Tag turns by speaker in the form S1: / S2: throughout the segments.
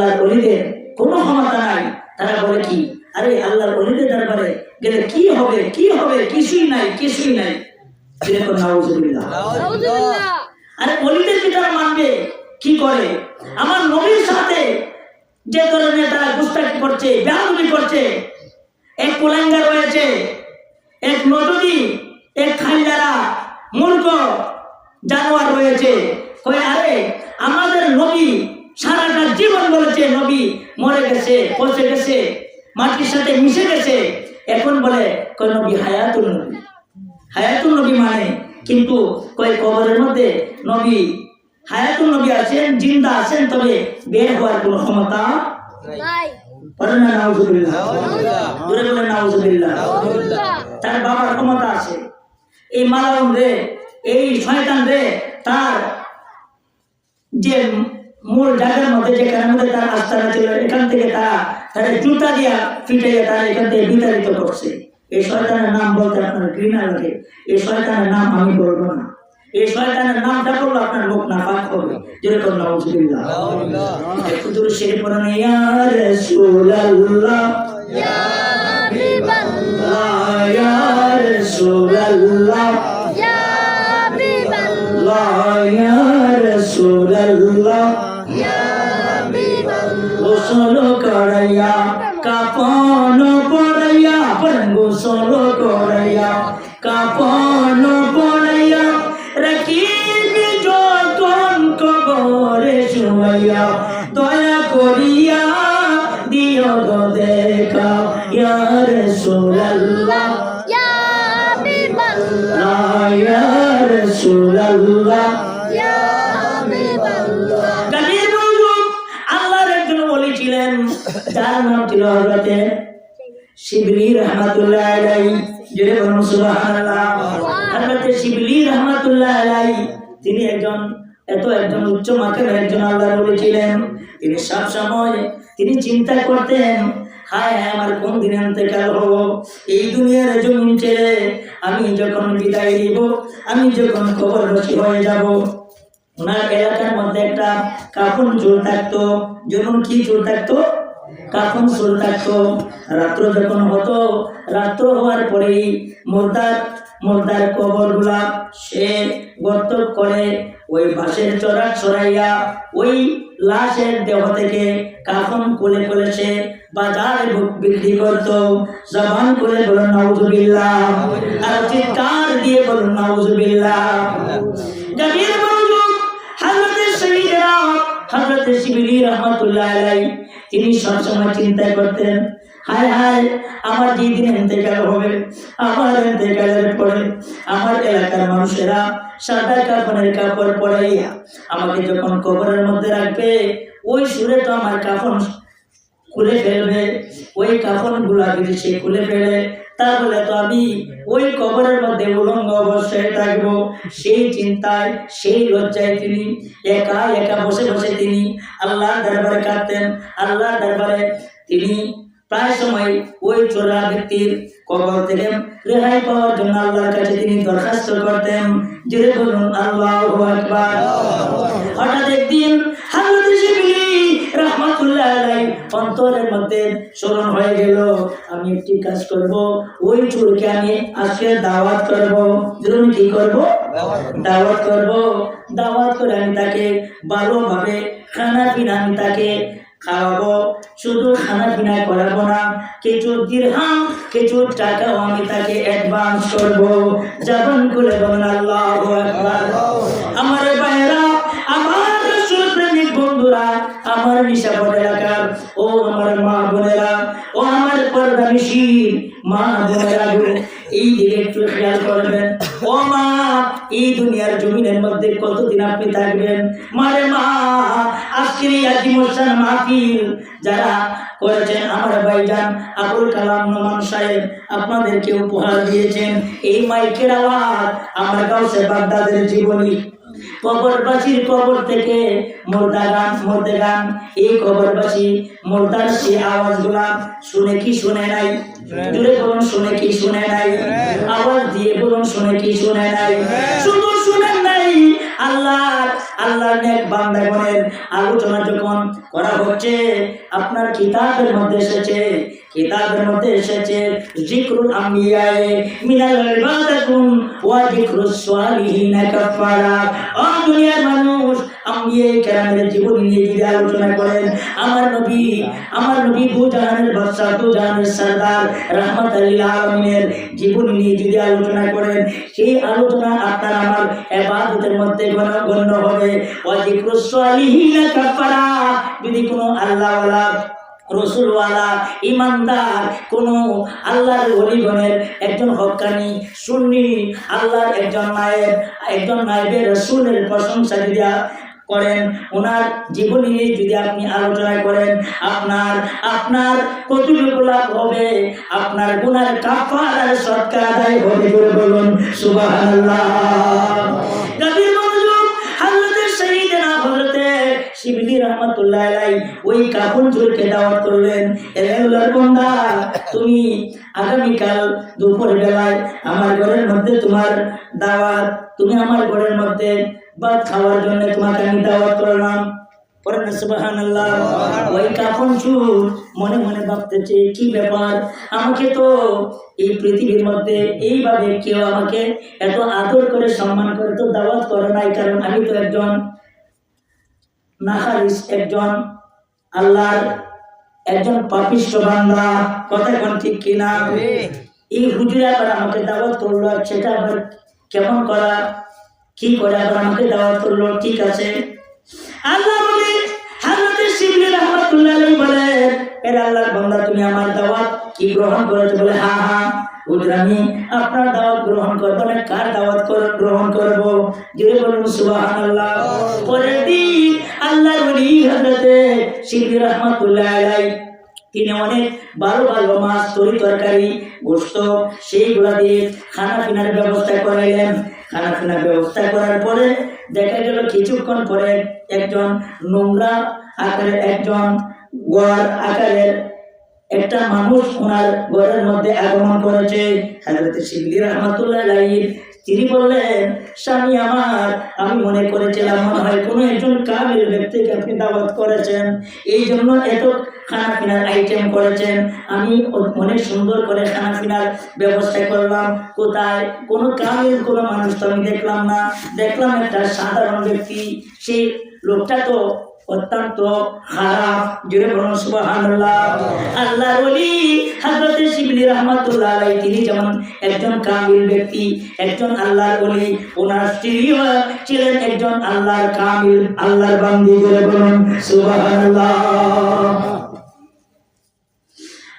S1: আল্লাহর ওলিদের কোনো ক্ষমতা নাই। তারা বলে কি, আরে আল্লাহর ওলিদের দরবারে গেলে কি হবে, কি হবে, কিছুই নাই, কিছুই নাই। এরকম নাউজুবিল্লাহ। আরে ওলিদেরকে তারা মানবে কি করে? আমার নবীর সাথে যে ধরনের তারা গুস্তাখি করছে, বেয়াদবি করছে, এক কুলাঙ্গা রয়েছে, এক নজদি, এক খাইলারা মূর্খ জানোয়ার রয়েছে। কই আরে আমাদের নবী সারাটা জীবন বলেছে নবী মরে গেছে, পচে গেছে, মাটির সাথে মিশে গেছে। এখন বলে কই নবী হায়াতুল নবী, হায়াতুল নবী মানে, কিন্তু কই কবরের মধ্যে নবী হায়াতুল নবী আছেন, জিন্দা আছেন, তবে বের হওয়ার কোনো ক্ষমতা নাই। বলেন না নাউজুবিল্লাহ, জোরে বলেন নাউজুবিল্লাহ। তার বাবার ক্ষমতা আছে। এই মালাউন রে, এই শয়তান রে, তার যে মূল জায়গার মধ্যে যেখানে মধ্যে তার আস্থানা ছিল, এখান থেকে তারা জুতা দিয়া ফিটাইয়া তারা এখান থেকে বিতাড়িত করছে। এই শয়তানের নাম বলতে আপনার ঘৃণা লাগে। এই শয়তানের নাম আমি বলবো না। এই শয়তানের নামটা বললে আপনার মুখ নাপাক হবে। যেরকম নাউজুবিল্লাহ। একটু দূরে সেরে পড়েন, ইয়া রাসূলুল্লাহ, ইয়া হাবিবাল্লাহ, ইয়া রাসূলুল্লাহ, ইয়া হাবিবাল্লাহ, ইয়া রাসূলুল্লাহ, ইয়া হাবিবাল্লাহ। গোসল করাইয়া কাফন পরাইয়া, গোসল করাইয়া কাফন পরাইয়া রাখিবি যখন কবরে শুয়াইয়া, দয়া করিয়া দিও গো দেখা, ইয়া রাসূলুল্লাহ, ইয়া হাবিবাল্লাহ, ইয়া রাসূলুল্লাহ, ইয়া হাবিবাল্লাহ। গালির বন্ধু আল্লাহর একজন ওলি ছিলেন, যার নাম ছিল হযরতে শিবলি রাহমাতুল্লাহ আলাইহি। জোরে বলুন সুবহানাল্লাহ। হযরতে শিবলি রাহমাতুল্লাহ আলাইহি তিনি একজন উচ্চ মাকামের একজন আল্লাহর ওলি ছিলেন। তিনি সব সময় তিনি চিন্তা করতেন, হায় হায় আমার কোন দিন ইন্তেকাল হবো, এই দুনিয়ার জমিন ছেড়ে আমি যখন বিদায় নিব, আমি যখন কবরবাসী হয়ে যাব। ওনার এলাকার মধ্যে একটা কাফন চুল থাকতো। যেমন কি চুল থাকতো? কাফন চুল থাকতো। রাত্র যখন হতো, রাত্র হওয়ার পরেই মুর্দার কবর গুলা সে গর্ত করে ওই বাঁশের চড়া ছড়াইয়া ওই লাশের দেহ থেকে কাফন খুলে খুলে সে বাজারে বিক্রি করত। জবান খুলে বলুন নাউজুবিল্লাহ, আর চিৎকার দিয়ে বলুন নাউজুবিল্লাহ। গভীর মনোযোগ। হযরতে শিবলি রাহমাতুল্লাহ আলাইহি তিনি সবসময় চিন্তা করতেন, হায় হায় আমার যেদিন ইন্তেকাল হবে, আমার ইন্তেকালের পরে আমার এলাকার মানুষেরা সাদা কাফনের কাপড় পরাইয়া আমাকে যখন কবরের মধ্যে রাখবে, ওই সুরে তো আমার কাফন খুলে ফেলবে। ওই কাফন গুলা যদি সে খুলে ফেলে, তাহলে তো আমি ওই কবরের মধ্যে উলঙ্গ অবস্থায় থাকবো। সেই চিন্তায়, সেই লজ্জায় তিনি একা একা বসে বসে তিনি আল্লাহর দরবারে কাঁদতেন। আল্লাহর দরবারে তিনি প্রায় সময় ওই চোরা ব্যক্তির কবর থেকে রেহাই পাওয়ার জন্য আল্লাহর কাছে তিনি দরখাস্ত করতেন। জোরে বলুন আল্লাহু আকবার। হঠাৎ একদিন হযরত শিবলি রাহমাতুল্লাহ আলাইহি অন্তরের মধ্যে স্মরণ হয়ে গেল, আমি একটি কাজ করব, ওই চোরকে আমি আজকে দাওয়াত করব। যেরকম কি করব? দাওয়াত করব। দাওয়াত করে আমি তাকে ভালোভাবে খানা পিনা আমি তাকে খাওয়াবো। শুধু খানা পিনা করাবো না, কিছু দিরহাম, কিছু টাকাও আমি তাকে অ্যাডভান্স করবো। জবান খুলে বলেন আল্লাহু আকবার। আমার ভাইরা, আমার রাসূল প্রেমিক বন্ধুরা, আমার নিশাপুর এলাকার ও আমার মা বোনেরা, ও আমার পর্দানিশী মা বোনেরা, এই দিকে একটু খেয়াল করবেন। ও মা, এই দুনিয়ার জমিনের মধ্যে কতদিন আপনি থাকবেন? মারে মা, আজকের এই আজিমুসান মাহফিল যারা করেছেন আমার ভাইজান আবুল কালাম নোমান সাহেব আপনাদেরকে উপহার দিয়েছেন। এই মাইকের আওয়াজ আমার গাউসে বাগদাদের জীবনী। কবরবাসীর কবর থেকে মুর্দা গান, এই কবরবাসী মুর্দার সেই আওয়াজগুলা শুনে কি শুনে নাই? জোরে বলুন, শুনে কি শুনে নাই? আওয়াজ দিয়ে বলুন, শুনে কি শুনে নাই? শুধু শুনেন নাই, আল্লাহর নেক বান্দাগণের আলোচনা যখন করা হচ্ছে, আপনার কিতাবের মধ্যে এসেছে যিকরুল আম্বিয়ায়ে মিনাল ইবাদাতুম ওয়া যিকরুস সালিহিনা কাফারা। ও দুনিয়ার মানুষ, আম্বিয়ায়ে কেরামের জীবনী নিয়ে যদি আলোচনা করেন, আমার নবী দু জাহানের বাদশা, দু জাহানের সরদার রাহমাতুল লিল আলামিনের জীবনী নিয়ে যদি আলোচনা করেন, সেই আলোচনা আপনার আমার ইবাদতের মধ্যে গণ্য হবে। ওয়া যিকরুস সালিহিনা কাফারা। যদি কোনো আল্লাহওয়ালা, রসুলওয়ালা, ইমানদার কোন আল্লাহর ওলিগণের একজন হক্কানি সুন্নি আল্লাহর একজন নায়েবে রাসূলের প্রশংসা যদি করেন, ওনার জীবনী নিয়ে যদি আপনি আলোচনা করেন, আপনার কতটুকু লাভ হবে? আপনার গুনার কাফারার সদকা আদায় হবে। বলুন সুবহানাল্লাহ। নবীর মনোযোগ, হযরতে সাইয়েদনা হযরতে শিবলি রাহমাতুল্লাহ আলাইহি ওই কাফন চুরকে দাওয়াত করলেন, এ আল্লাহর বান্দা, তুমি আগামীকাল দুপুর বেলায় আমার ঘরের মধ্যে তোমার দাওয়াত, তুমি আমার ঘরের মধ্যে ভাত খাওয়ার জন্য তোমাকে আমি দাওয়াত করলাম। পড়েন সুবহানাল্লাহ। ওই কাফন চুর মনে মনে ভাবতেছে, কি ব্যাপার, আমাকে তো এই পৃথিবীর মধ্যে এইভাবে কেউ আমাকে এত আদর করে সম্মান করে তো দাওয়াত করে নাই, কারণ আমি তো একজন নাহারিস, একজন আল্লাহর একজন পাপিষ্ঠ বান্দা। কথা কোন ঠিক কিনা? এই হুজুরে আবার আমাকে দাওয়াত করলো, সেটা আবার কেমন করা, কি করে আবার আমাকে দাওয়াত করলো? ঠিক আছে, আল্লাহ বলে, হযরতে শিবলি রাহমাতুল্লাহ আলাইহি বলে, এর আল্লাহর বান্দা, তুমি আমার দাওয়াত কি গ্রহণ করেছো? বলে, হ্যাঁ হুজুর, আমি আপনার দাওয়াত গ্রহণ করব। না, কার দাওয়াত গ্রহণ করব? জোরে বলুন সুবহানাল্লাহ। পরের দিন আল্লাহর ওলি হযরতে শিবলি রাহমাতুল্লাহ আলাইহি তিনি অনেক ভালো ভালো মাছ, তরকারি, গোশত সেইগুলা দিয়ে খানা পিনার ব্যবস্থা করাইলেন। খানা পিনার ব্যবস্থা করার পরে দেখা গেল কিছুক্ষণ পরে একজন নোংরা আকারের, একজন গোয়ার আকারের একটা মানুষ ওনার ঘরের মধ্যে আগমন করেছে। হযরত শিবলি রাহমাতুল্লাহ আলাইহি তিনি বললেন, স্বামী আমার, আমি মনে করেছিলাম মনে হয় কোনো একজন কাবিল ব্যক্তিকে আপনি দাওয়াত করেছেন, এই জন্য এত খানা পিনার আইটেম করেছেন। আমি অনেক সুন্দর করে খানা পিনার ব্যবস্থা করলাম। কোথায়? কোনো কাবিল কোনো মানুষ তো আমি দেখলাম না, দেখলাম একটা সাধারণ ব্যক্তি। সেই লোকটা তো অত্যন্ত খারাপ। জোরে বলুন সুবহানাল্লাহ। আল্লাহর ওলি হযরতে শিবলি রাহমাতুল্লাহ আলাইহি তিনি যেমন একজন কামিল ব্যক্তি, একজন আল্লাহর ওলি, ওনার স্ত্রীও ছিলেন একজন আল্লাহর কামিল, আল্লাহর বান্দী। জোরে বলুন সুবহানাল্লাহ।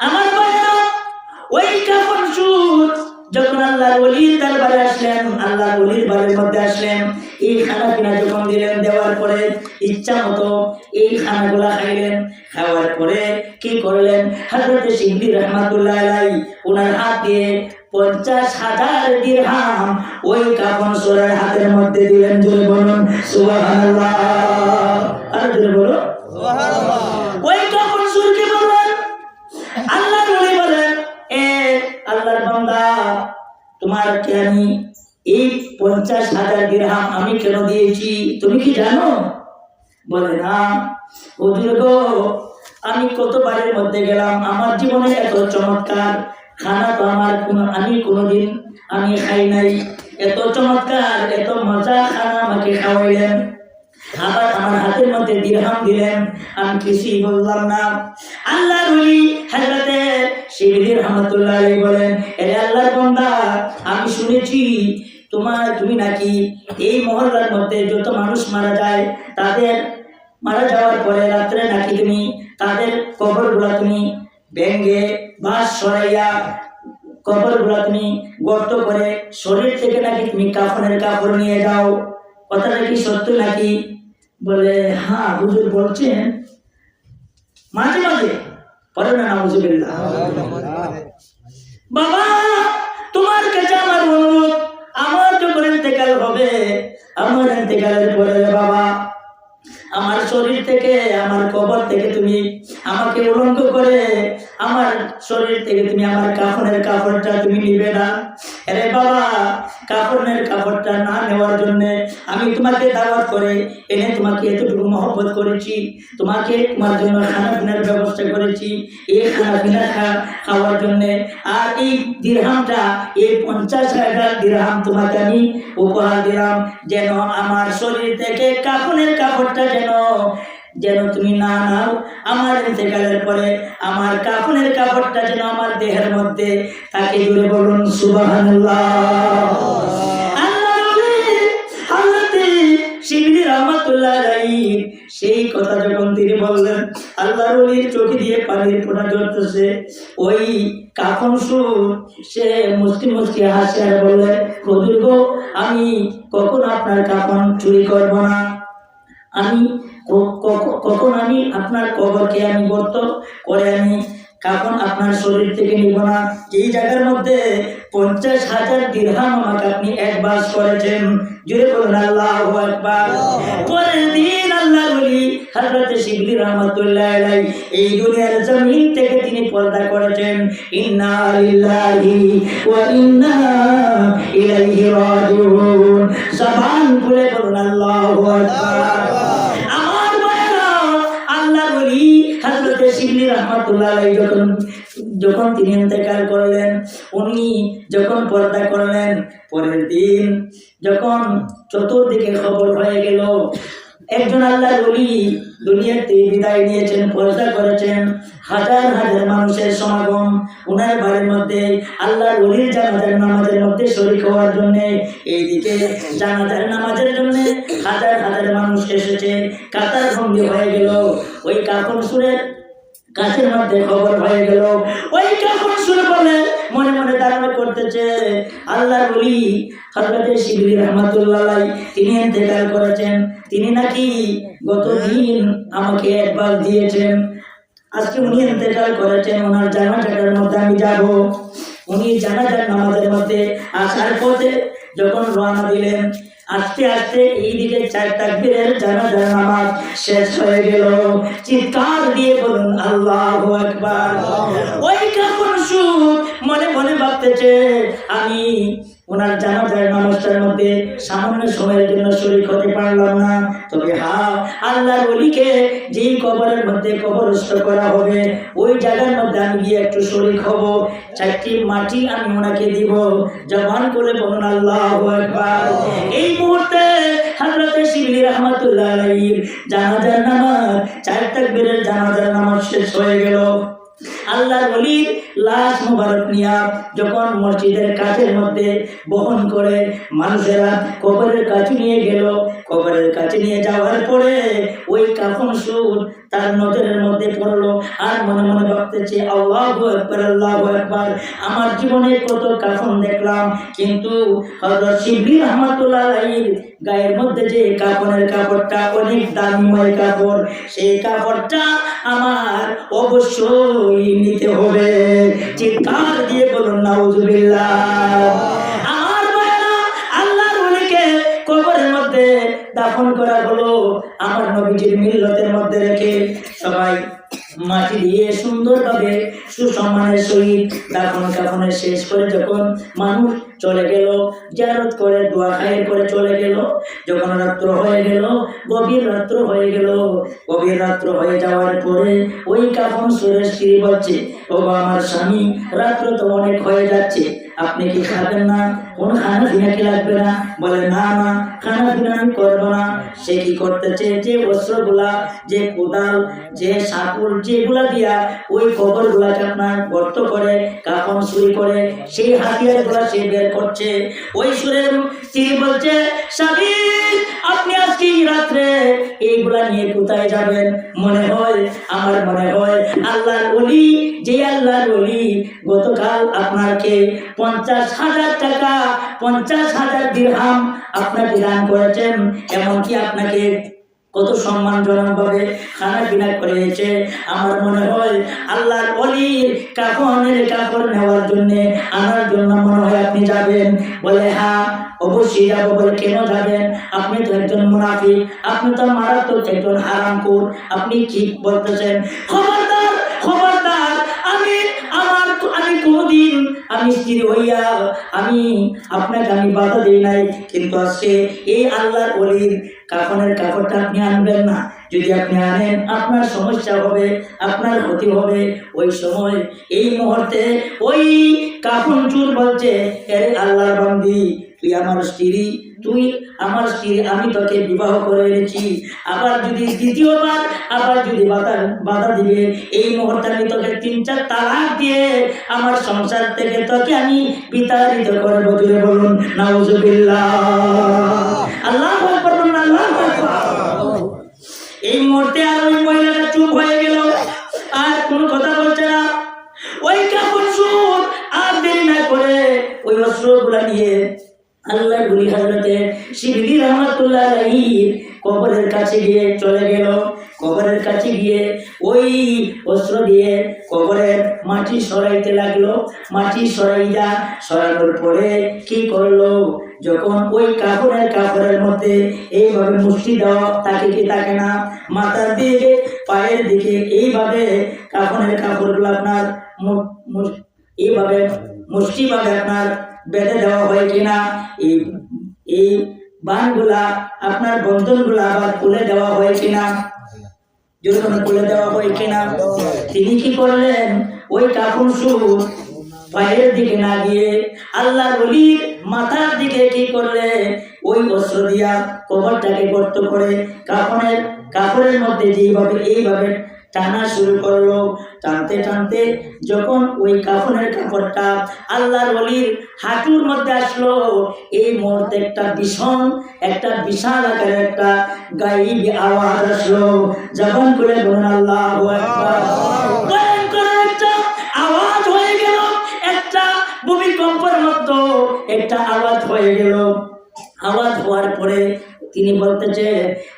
S1: আমার ভাইরা, ওই কাফন সুর যখন আল্লাহর ওলির দরবারে আসলেন, আল্লাহর ওলির বাড়ির মধ্যে আসলেন, এই খানা পিনা যখন দিলেন, দেওয়ার পরে ইচ্ছা মতো এই খানাগুলা খাইলেন। খাওয়ার পরে কি করলেন? হযরত শিবলি রাহমাতুল্লাহ আলাইহি ওনার হাত দিয়ে 50,000 দিরহাম ওই কাফন সুরের হাতের মধ্যে দিলেন। জোরে বলুন সুবহানাল্লাহ। আর জোরে বলো সুবহানাল্লাহ। ওই কাফন সুরকে বললেন, আল্লাহর ওলি বলেন, এ আল্লাহর বান্দা, তোমাকে আমি এই 50,000 দিরহাম আমি কেন দিয়েছি তুমি কি জানো? বলে, না হুজুর গো, আমি কতবারের মধ্যে গেলাম, আমার জীবনে এত চমৎকার খানা তো আমি কোনোদিন আমি খাই নাই। এত চমৎকার, এত মজা খানা আমাকে খাওয়াইলেন, আবার আমার হাতের মধ্যে দিরহাম দিলেন, আমি কিছুই বললাম না। আল্লাহর ওলি হযরতে শিবলি রাহমাতুল্লাহ আলাইহি বলেন, এ আল্লাহর বান্দা, আমি শুনেছি তুমি নাকি এই মহল্লার মধ্যে যত মানুষ মারা যায়, তাদের মারা যাওয়ার পরে রাত্রে নাকি তুমি তাদের কবরগুলা তুমি ভেঙে বাঁশ সরাইয়া কবরগুলা তুমি গর্ত করে শরীর থেকে নাকি তুমি কাফনের কাপড় নিয়ে যাও, কথাটা কি সত্য নাকি? বলে, হ্যাঁ হুজুর বলছেন মাঝে মাঝে। পরে না নাউজুবিল্লাহ। বাবা, তোমার কাছে আমার অনুরোধ, আমার যখন ইন্তেকাল হবে, আমার ইন্তেকালের পরে বাবা, আমার শরীর থেকে, আমার কবর থেকে তুমি আমাকে উলঙ্গ করে আমার শরীর থেকে তুমি আমার কাফনের কাপড়টা তুমি নিবে না। আরে বাবা, কাপড়ের কাপড়টা না নেওয়ার জন্য আমি তোমাকে দাওয়াত করে এনে তোমাকে এতটুকু মহব্বত করেছি, তোমাকে তোমার জন্য খানা পিনার ব্যবস্থা করেছি, এই খানা পিনা খাওয়ার জন্য। আর এই দিরহামটা, এই 50,000 দিরহাম তোমাকে আমি উপহার দিলাম, যেন আমার শরীর থেকে কাপড়ের কাপড়টা যেন তুমি না নাও। আমার ইন্তেকালের পরে আমার কাফনের কাপড়টা যেন আমার দেহের মধ্যে তাকে জুড়ে বলুন সুবহানাল্লাহ। শিবলি রহমাতুল্লাহ আলাইহি সেই কথা যখন তিনি বললেন, আল্লাহর ওলির চোখে দিয়ে পানির ফোঁটা ঝরতেছে। ওই কাফন সুর সে মুস্কি মুস্কি হাসে আর বললেন, হুজুর গো, আমি কখন আপনার কাফন চুরি করব না, আমি কখন আমি আপনার কবরকে আমি গর্ত করে আমি কাফন আপনার শরীর থেকে নিব না। এই জায়গার মধ্যে 50,000 দিরহাম আমাকে আপনি অ্যাডভান্স করেছেন। জুড়ে বলুন আল্লাহু আকবার। পরের দিন আল্লাহ বলি হযরত শিবলি রহমাতুল্লাহ আলাইহি এই দুনিয়ার জমিন থেকে তিনি পর্দা করেছেন। ইন্না লিল্লাহি ওয়া ইন্না ইলাইহি রাজিউন। জবান খুলে বলুন আল্লাহু আকবার। শিবলি রহমাতুল্লাহ আলাইহি যখন তিনি ইন্তেকাল করলেন, উনি যখন পর্দা করলেন, পরের দিন যখন চতুর্দিকে খবর হয়ে গেল একজন আল্লাহর ওলি দুনিয়াতে বিদায় নিয়েছেন, পর্দা করেছেন, হাজার হাজার মানুষের সমাগম ওনার বাড়ির মধ্যে আল্লাহর ওলির জানাজার নামাজের মধ্যে শরীক হওয়ার জন্য। এইদিকে জানাজার নামাজের জন্য হাজার হাজার মানুষ এসেছে, কাতার ভঙ্গি হয়ে গেল। ওই কাফন সুরের কাছের মধ্যে খবর হয়ে গেল, ওই কাফন সুরে বলে মনে মনে ধারণা করতেছে আল্লাহর ওলি হযরত শিবলি রহমাতুল্লাহ আলাইহি তিনি ইন্তেকাল করেছেন, তিনি নাকি গতদিন আমাকে একবার দিয়েছেন, আজকে উনি ইন্তেকাল করেছেন, ওনার জানাজার মধ্যে আমি যাব। উনি জানাজার নামাজের মধ্যে আসার পথে যখন রওনা দিলেন, আস্তে আস্তে এইদিকে 4 তাকবীরের জানাজার নামাজ শেষ হয়ে গেল। চিৎকার দিয়ে বলুন আল্লাহু আকবার। ওই কাফন সুর মনে মনে ভাবতেছে আমি ওনার জানাজার নামাজটার মধ্যে সামান্য সময়ের জন্য শরীক হতে পারলাম না, তবে হ্যাঁ আল্লাহর ওলিকে যেই কবরের মধ্যে কবরস্থ করা হবে ওই জায়গার মধ্যে আমি গিয়ে একটু শরীক হব, 4টি মাটি আমি ওনাকে দিব। জবান করে বলুন আল্লাহু আকবার। এই মুহূর্তে হযরত শিবলি রহমাতুল্লাহ আলাইহির জানাজার নামাজ 4 তাকবীরের জানাজার নামাজ শেষ হয়ে গেল। আল্লাহর ওলির লাশ মুবারক নিয়া যখন মসজিদের কাছের মধ্যে বহন করে মানুষেরা কবরের কাছে নিয়ে গেল, কবরের কাছে নিয়ে যাওয়ার পরে ওই কাফন সুর তার নজরের মধ্যে পড়লো, আর মনে মনে ভাবতেছে আল্লাহু আকবার আল্লাহু আকবার। আমার জীবনে কত কাফন দেখলাম, কিন্তু হযরত শিবলি রহমাতুল্লাহ আলাইহির গায়ের মধ্যে যে কাফনের কাপড়টা অনেক দামিময় কাপড়, সেই কাপড়টা আমার অবশ্যই নিতে হবে। চিৎকার দিয়ে বলুন নাউজুবিল্লাহ। আমার ভাইরা আল্লাহর ওলিকে কবরের মধ্যে দাফন করা হলো, আমার নবীজির মিল্লতের মধ্যে রেখে সবাই মাটি দিয়ে সুন্দরভাবে সুসম্মানের সহিত দাফন কাফনের শেষ করে যখন মানুষ চলে গেল, জিয়ারত করে দোয়া খায়ের করে চলে গেল, যখন রাত্র হয়ে গেল, গভীর রাত্র হয়ে গেল, গভীর রাত্র হয়ে যাওয়ার পরে ওই কাফন সুরের স্ত্রী বলছে, ও আমার স্বামী, রাত্র তো অনেক হয়ে যাচ্ছে, আপনি কি খাবেন না? কোন খানা পিনা কি লাগবে না? বলে না না, খানা পিনা আমি করবো না। সে কি করতেছে, যে অস্ত্রগুলা, যে কোদাল, যে সাপুর, যেগুলা দিয়া ওই কবর গুলাকে আপনার গর্ত করে কাফন চুরি করে সেই হাতিয়ার গুলা সে বের করছে। ওই সুরের স্ত্রী বলছে, স্বামী আপনি আজকে রাত্রে এইগুলা নিয়ে কোথায় যাবেন? আমার মনে হয় আল্লাহর ওলি, যে আল্লাহর ওলি গতকাল আপনাকে 50,000 টাকা 50,000 দিরহাম আপনাকে দান করেছেন, এমনকি আপনাকে কত সম্মানজনক ভাবে খানা পিনা করেছে। আমার মনে হয় আল্লাহর ওলির কাফনের কাপড় নেওয়ার জন্য আনার জন্য মনে হয় আপনি যাবেন। বলে হ্যাঁ অবশ্যই যাবো। বলে কেন যাবেন? আপনি তো একজন মুনাফিক, আপনি তো মারাত্মক একজন হারামখোর, আপনি কি বলতেছেন? খবরদার খবরদার, আমি কোনদিন আমি স্ত্রী হইয়া আমি আপনাকে আমি বাধা দিই নাই, কিন্তু আজকে এই আল্লাহর ওলির কাফনের কাপড়টা আপনি আনবেন না। যদি আপনি আনেন আপনার সমস্যা হবে, আপনার ক্ষতি হবে। ওই সময় এই মুহূর্তে ওই কাফন চুর বলছে, এর আল্লাহর বান্দি, তুই আমার স্ত্রী, আমি তোকে বিবাহ করে এনেছি। আবার যদি দ্বিতীয়বার আবার যদি বাধা দিবে, এই মুহূর্তে আমি তোকে 3-4 তালাক দিয়ে আমার সংসার থেকে তোকে আমি বিতাড়িত করবো। জুড়ে বলুন নাউজুবিল্লাহ। আল্লাহু আকবার, আল্লাহু আকবার। এই মুহূর্তে আর ওই মহিলাটা চুপ হয়ে গেল, আর কোনো কথা বলছে না। ওই কাপড় সুর আর দেরি না করে ওই অস্ত্রগুলা নিয়ে আল্লাহর ওলি হযরতে শিবলি রহমাতুল্লাহ আলাইহির কবরের কাছে গিয়ে চলে গেল। কবরের কাছে গিয়ে ওই অস্ত্র দিয়ে কবরের মাটি সরাইতে লাগলো। মাটি সরানোর পরে কি করলো, যখন ওই কাপড়ের মধ্যে এইভাবে মুষ্টি দেওয়া, তাকে কি তাকে না, মাথার দিকে পায়ের দিকে এইভাবে কাপড়গুলো আপনার এইভাবে মুষ্টিভাবে আপনার বেঁধে দেওয়া হয় কিনা, এই বানগুলা আপনার বন্ধনগুলা আবার খুলে দেওয়া হয় কিনা, যখন খুলে দেওয়া হয় কিনা, তিনি কি করলেন, ওই কাপড় সুর পায়ের দিকে না গিয়ে আল্লাহর ওলির মাথার দিকে কি করলে, ওই অস্ত্র দিয়া কবরটাকে গর্ত করে কাপড়ের মধ্যে যেভাবে এইভাবে টানা শুরু করলো। টানতে টানতে যখন ওই কাপড়টা আল্লাহর ওলির হাঁটুর মধ্যে আসলো, এই মুহূর্তে একটা বিশাল আকারের একটা গায়েবী আওয়াজ আসলো। জবান করে বলুন আল্লাহু আকবার। ভয়ঙ্কর একটা আওয়াজ হয়ে গেল, একটা ভূমিকম্পের মতো একটা আওয়াজ হয়ে গেল। আওয়াজ হওয়ার পরে তিনি বলতেছে,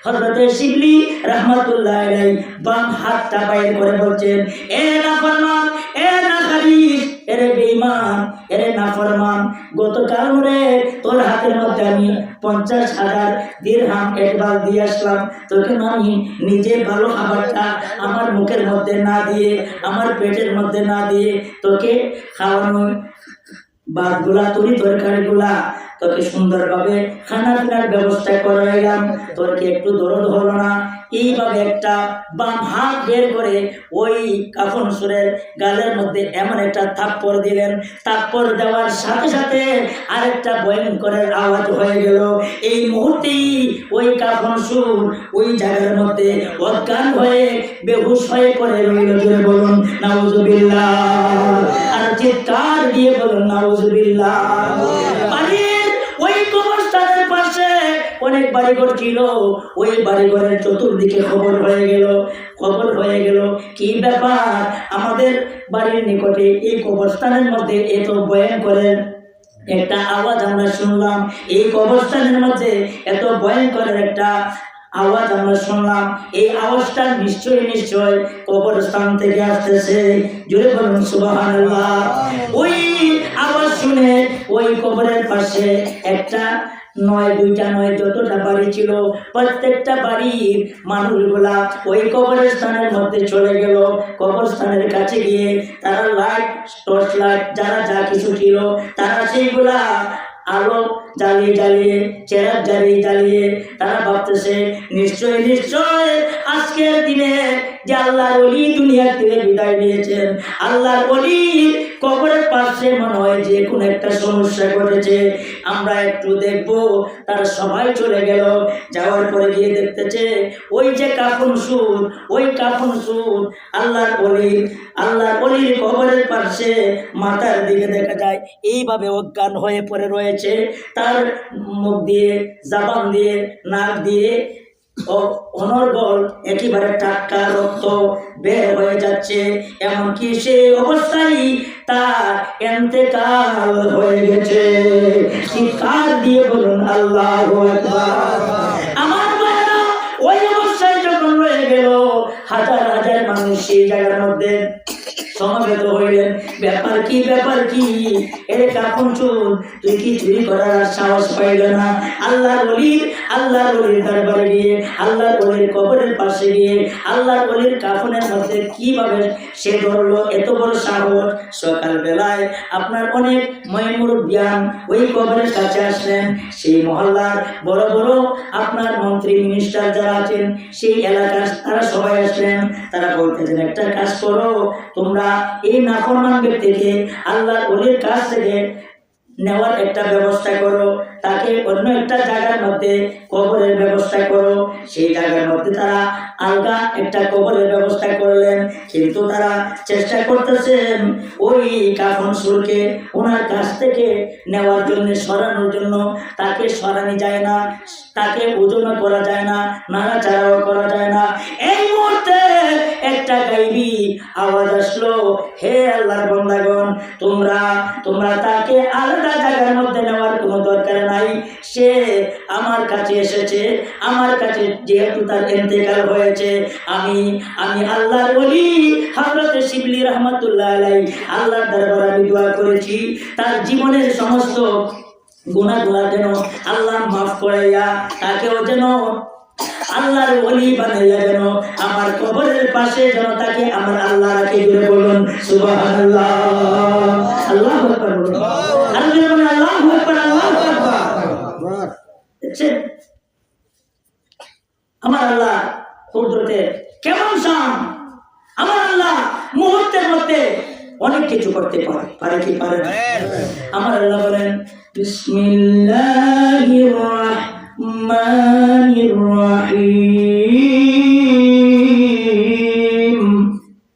S1: হযরতে শিবলি রাহমাতুল্লাহ আলাইহি বাম হাতটা বাইর করে বলছেন, এ নাফরমান, এ নাখারিস, এরে বেঈমান, এরে নাফরমান, গতকাল রে তোর হাতের মধ্যে আমি 50,000 দিরহাম একবার দিয়ে আসলাম। তোকে আমি নিজে ভালো খাবারটা আমার মুখের মধ্যে না দিয়ে, আমার পেটের মধ্যে না দিয়ে তোকে খাওয়ানো ভাতগুলা, তরকারিগুলা তোকে সুন্দরভাবে খানা পিনার ব্যবস্থা করাইলাম, তোর কি একটু দরদ হলো না? এইভাবে একটা বাম হাত বের করে ওই কাফন সুরের গালের মধ্যে এমন একটা থাপ্পড় দিলেন। থাপ্পড় দেওয়ার সাথে সাথে আরেকটা ভয়ঙ্করের আওয়াজ হয়ে গেল। এই মুহূর্তেই ওই কাফন সুর ওই জায়গার মধ্যে অজ্ঞান হয়ে বেহুশ হয়ে পড়ে রইল। জোরে বলুন নাউজুবিল্লাহ, আর চিৎকার দিয়ে বলুন নাউজুবিল্লাহ। ওই কবরস্থানের পাশে অনেক বাড়িঘর ছিল, ওই বাড়িঘরের চতুর্দিকে খবর হয়ে গেল কি ব্যাপার, আমাদের বাড়ির নিকটে এই কবরস্থানের মধ্যে এত ভয়ঙ্করের একটা আওয়াজ আমরা শুনলাম, এই কবরস্থানের মধ্যে এত ভয়ঙ্করের একটা আওয়াজ আমরা শুনলাম, এই আওয়াজটা নিশ্চয় কবরস্থান থেকে আসতেছে। জোরে বলুন সুবহানাল্লাহ। ওই আওয়াজ শুনে ওই কবরের পাশে একটা নয়, দুইটা নয়, যতটা বাড়ি ছিল প্রত্যেকটা বাড়ির মানুষগুলা ওই কবরস্থানের মধ্যে চলে গেল। কবরস্থানের কাছে গিয়ে তারা টর্চ লাইট যারা যা কিছু ছিল তারা সেইগুলা আলো জ্বালিয়ে চেরাগ জ্বালিয়ে তারা ভাবতেছে, নিশ্চয় আজকের দিনে যে আল্লাহর ওলি দুনিয়া থেকে বিদায় নিয়েছেন, আল্লাহর ওলি কবরের পাশে মনে হয় যে কোনো একটা সমস্যা ঘটেছে, আমরা একটু দেখবো। তারা সবাই চলে গেল। যাওয়ার পরে গিয়ে দেখতেছে ওই যে কাফন সুর আল্লাহর ওলির কবরের পাশে মাথার দিকে দেখা যায় এইভাবে অজ্ঞান হয়ে পড়ে রয়েছে। তার মুখ দিয়ে, জবান দিয়ে, নাক দিয়ে অনর্গল একেবারে টাটকা রক্ত বের হয়ে যাচ্ছে। এমনকি সেই অবস্থায় তার ইন্তেকাল হয়ে গেছে। চিৎকার দিয়ে বলুন আল্লাহু আকবার। আমার ভাইরা, ওই অবস্থায় যখন রয়ে গেল হাজার মানুষ সেই জায়গার মধ্যে, সমবেত হইলেন, ব্যাপার কি ব্যাপার কি, এর কাপন চুল তুই কি চুরি করার সাহস পাইল না? আল্লাহর ওলির দরবারে গিয়ে, আল্লাহর ওলির কবরের পাশে গিয়ে, আল্লাহর ওলির কাফনের মধ্যে কিভাবে সে ধরলো এত বড় সাহস? সকাল বেলায় আপনার অনেক মুরব্বিয়ান ওই কবরের কাছে আসলেন, সেই মহল্লার বড় বড় আপনার মন্ত্রী মিনিস্টার যারা আছেন সেই এলাকার তারা সবাই আসলেন। তারা বলতেছেন, একটা কাজ করো, তোমরা এই নাফরমান ব্যক্তিকে আল্লাহর ওলির কাছ থেকে নেওয়ার একটা ব্যবস্থা করো, তাকে অন্য একটা জায়গার মধ্যে কবরের ব্যবস্থা করো। সেই জায়গার মধ্যে তারা আলগা একটা কবরের ব্যবস্থা করলেন, কিন্তু তারা চেষ্টা করতেছেন ওই কাফন সুরকে ওনার কাছ থেকে নেওয়ার জন্য, সরানোর জন্য। তাকে সরানো যায় না, তাকে ওজনও করা যায় না, নাড়াচাড়াও করা যায় না। এই মুহূর্তে একটা গাইবি আওয়াজ আসলো, হে আল্লাহর বান্দাগণ, তোমরা তাকে আলাদা জায়গার মধ্যে নেওয়ার কোনো দরকার নাই। সে আমার কাছে এসেছে, আমার কাছে যেহেতু তার ইন্তেকাল হয়েছে, আমি আল্লাহর ওলি হযরত শিবলি রহমাতুল্লাহ আলাইহি আল্লাহর দরবারে আমি দোয়া করেছি, তার জীবনের সমস্ত গুনাহগুলো যেন আল্লাহ মাফ করাইয়া তাকেও যেন আল্লাহর ওলি বানাইয়া যেন আমার কবরের পাশে যেন তাকে আমার আল্লাহ রাখে। জুড়ে বলুন সুবহানাল্লাহ, আল্লাহু আকবার বলুন, আল্লাহু আকবার, আল্লাহু আকবার। দেখছেন আমার আল্লাহ কুদরতে কেমন শান, আমার আল্লাহ মুহূর্তের মধ্যে অনেক কিছু করতে পারে কি পারে না? আমার আল্লাহ বলেন, বিসমিল্লাহির রহমানির রহিম,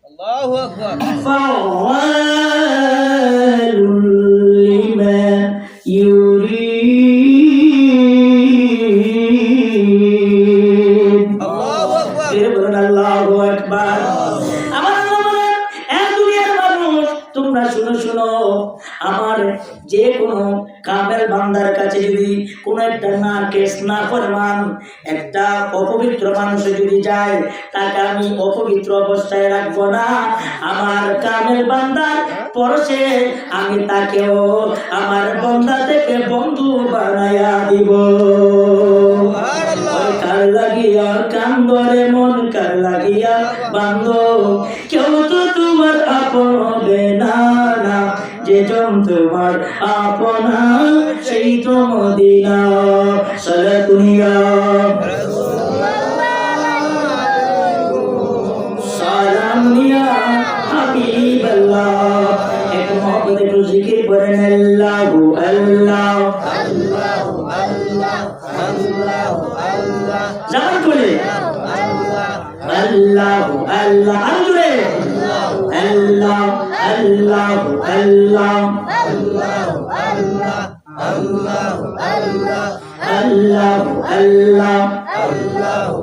S1: আল্লাহু আকবার। ফাওয়ালুল লিমা ইউরিদ, আল্লাহু আকবার। বলুন আল্লাহু আকবার। আমার আল্লাহ বলেন, এ দুনিয়ার মানুষ তোমরা শুনো, আমার যে কোনো কামেল বান্দার কাছে যদি কোনো একটা না ফরমান একটা অপবিত্র মানুষ যদি যায়, তাকে আমি অপবিত্র অবস্থায় রাখবো না। আমার কামেল বান্দার পরশে আমি তাকেও আমার বান্দা থেকে বন্ধু বানাইয়া দিব। কার লাগিয়া কান্দরে মন, কার লাগিয়া বান্দ, কেউ তো তোমার আপন হবে না, যেজন তোমার আপনা সেই তো মদিনা। সালাতুনিয়া সালামিয়া হাবিবাল্লাহ। এক মহব্বতে একটু জিকির করেন, আল্লাহু আল্লাহ, আল্লাহু আল্লাহ, আল্লাহু আল্লাহ। জামান করে আল্লাহু আল্লাহ, আরো জোরে আল্লাহ, আল্লাহু আল্লাহ, আল্লাহু আল্লাহ, আল্লাহু আল্লাহ, আল্লাহু আল্লাহ, আল্লাহু আল্লাহ, আল্লাহু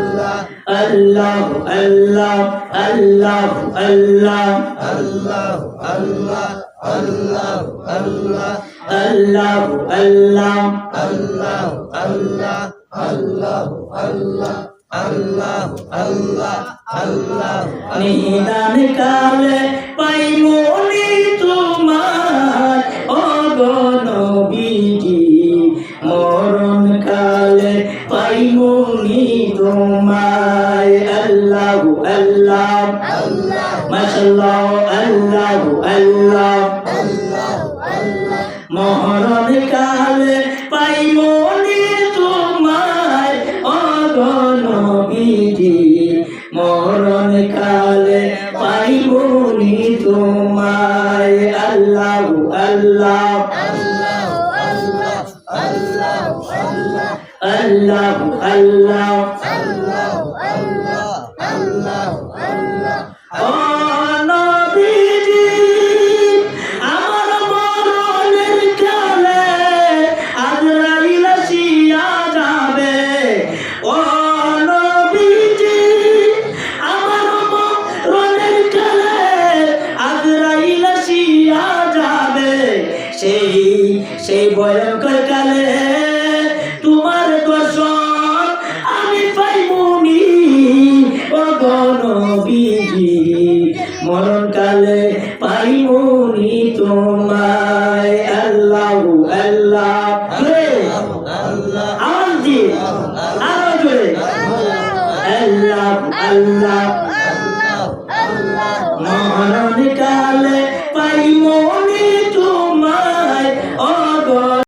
S1: আল্লাহ, আল্লাহু আল্লাহ, আল্লাহু আল্লাহ, আল্লাহু আল্লাহ, আল্লাহু আল্লাহ, আল্লাহু আল্লাহ, আল্লাহু আল্লাহ, আল্লাহু আল্লাহ, আল্লাহু নিদান কালে পাইমনি তোমার ও গো নবীজি, মরণ কালে পাইমনি তোমায়। আল্লাহু আল্লাহ, মাশাআল্লাহ, আল্লাহু আল্লাহ, মরণ কালে পাইমনি তোমায় ও গো নবীজি, মরণ কালে পাইবনি তোমায়। আল্লাহু আল্লাহ, আল্লাহু আল্লাহ, আল্লাহু আল্লাহ, আল্লাহু আল্লাহ, আল্লাহু আল্লাহ, আল্লাহু আল্লাহ। ও নবীজি, আমার মরণের কালে আজরাইল আসিয়া যাবে। ও নবীজি, আমার মরণের কালে আজরাইল আসিয়া যাবে। সেই ভয়ঙ্কর কালে তোমার দর্শন আমি পাইবনি ও গো নবীজি, মরণ কালে আল্লাহ মহান